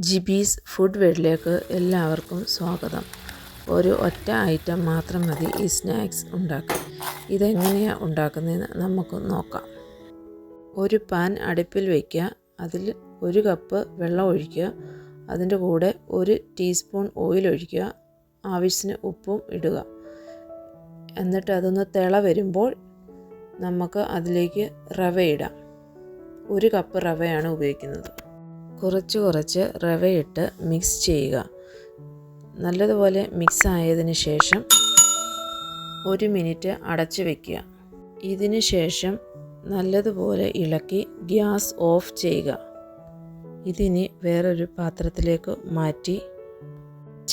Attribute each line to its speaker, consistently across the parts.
Speaker 1: Jibi's food വേൾഡിലേക്ക് എല്ലാവർക്കും സ്വാഗതം. ഒരു ഒറ്റ ഐറ്റം മാത്രം മതി ഈ സ്നാക്സ് ഉണ്ടാക്കാൻ. ഇതെങ്ങനെയാണ് ഉണ്ടാക്കുന്നതെന്ന് നമുക്ക് നോക്കാം. ഒരു പാൻ അടുപ്പിൽ വയ്ക്കുക. അതിൽ 1 കപ്പ് വെള്ളം ഒഴിക്കുക. അതിൻ്റെ കൂടെ 1 ടീസ്പൂൺ ഓയിൽ ഒഴിക്കുക. ആവശ്യത്തിന് ഉപ്പും ഇടുക. എന്നിട്ട് അതൊന്ന് തിള വരുമ്പോൾ നമുക്ക് അതിലേക്ക് റവ ഇടാം. 1 കപ്പ് റവയാണ് ഉപയോഗിക്കുന്നത്. കുറച്ച് റവയിട്ട് മിക്സ് ചെയ്യുക. നല്ലതുപോലെ മിക്സ് ആയതിനു ശേഷം 1 മിനിറ്റ് അടച്ചു വയ്ക്കുക. ഇതിന് ശേഷം നല്ലതുപോലെ ഇളക്കി ഗ്യാസ് ഓഫ് ചെയ്യുക. ഇതിനി വേറൊരു പാത്രത്തിലേക്ക് മാറ്റി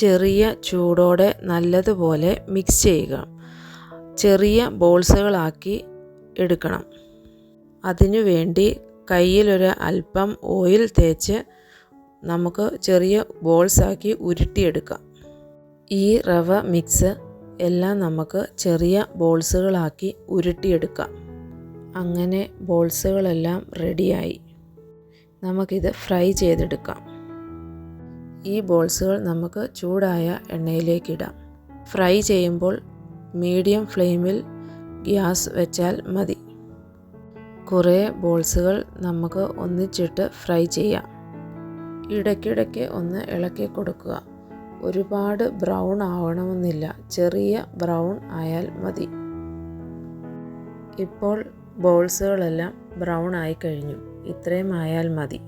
Speaker 1: ചെറിയ ചൂടോടെ നല്ലതുപോലെ മിക്സ് ചെയ്യുക. ചെറിയ ബോൾസുകളാക്കി എടുക്കണം. അതിനു വേണ്ടി കയ്യിലൊരു അല്പം ഓയിൽ തേച്ച് നമുക്ക് ചെറിയ ബോൾസാക്കി ഉരുട്ടിയെടുക്കാം. ഈ റവ മിക്സ് എല്ലാം നമുക്ക് ചെറിയ ബോൾസുകളാക്കി ഉരുട്ടിയെടുക്കാം. അങ്ങനെ ബോൾസുകളെല്ലാം റെഡിയായി. നമുക്കിത് ഫ്രൈ ചെയ്തെടുക്കാം. ഈ ബോൾസുകൾ നമുക്ക് ചൂടായ എണ്ണയിലേക്കിടാം. ഫ്രൈ ചെയ്യുമ്പോൾ മീഡിയം ഫ്ലെയിമിൽ ഗ്യാസ് വെച്ചാൽ മതി. കുറേ ബോൾസുകൾ നമുക്ക് ഒന്നിച്ചിട്ട് ഫ്രൈ ചെയ്യാം. ഇടയ്ക്കിടയ്ക്ക് ഒന്ന് ഇളക്കി കൊടുക്കുക. ഒരുപാട് ബ്രൗൺ ആവണമെന്നില്ല, ചെറിയ ബ്രൗൺ ആയാൽ മതി. ഇപ്പോൾ ബോൾസുകളെല്ലാം ബ്രൗൺ ആയി കഴിഞ്ഞു. ഇത്രയും ആയാൽ മതി.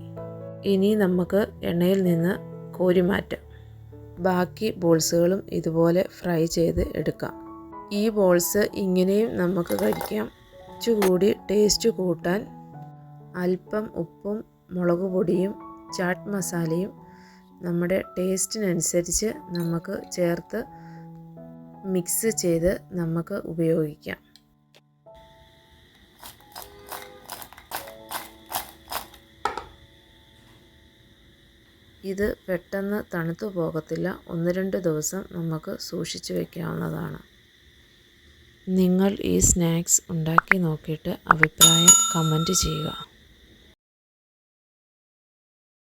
Speaker 1: ഇനി നമുക്ക് എണ്ണയിൽ നിന്ന് കോരി മാറ്റാം. ബാക്കി ബോൾസുകളും ഇതുപോലെ ഫ്രൈ ചെയ്ത് എടുക്കാം. ഈ ബോൾസ് ഇങ്ങനെയും നമുക്ക് കഴിക്കാം. കുറച്ചുകൂടി ടേസ്റ്റ് കൂട്ടാൻ അല്പം ഉപ്പും മുളക് പൊടിയും ചാട്ട് മസാലയും നമ്മുടെ ടേസ്റ്റിനനുസരിച്ച് നമുക്ക് ചേർത്ത് മിക്സ് ചെയ്ത് നമുക്ക് ഉപയോഗിക്കാം. ഇത് പെട്ടെന്ന് തണുത്തു പോകത്തില്ല. 1-2 ദിവസം നമുക്ക് സൂക്ഷിച്ചു വയ്ക്കാവുന്നതാണ്. നിങ്ങൾ ഈ സ്നാക്സ് ഉണ്ടാക്കി നോക്കിയിട്ട് അഭിപ്രായം കമൻറ്റ് ചെയ്യുക.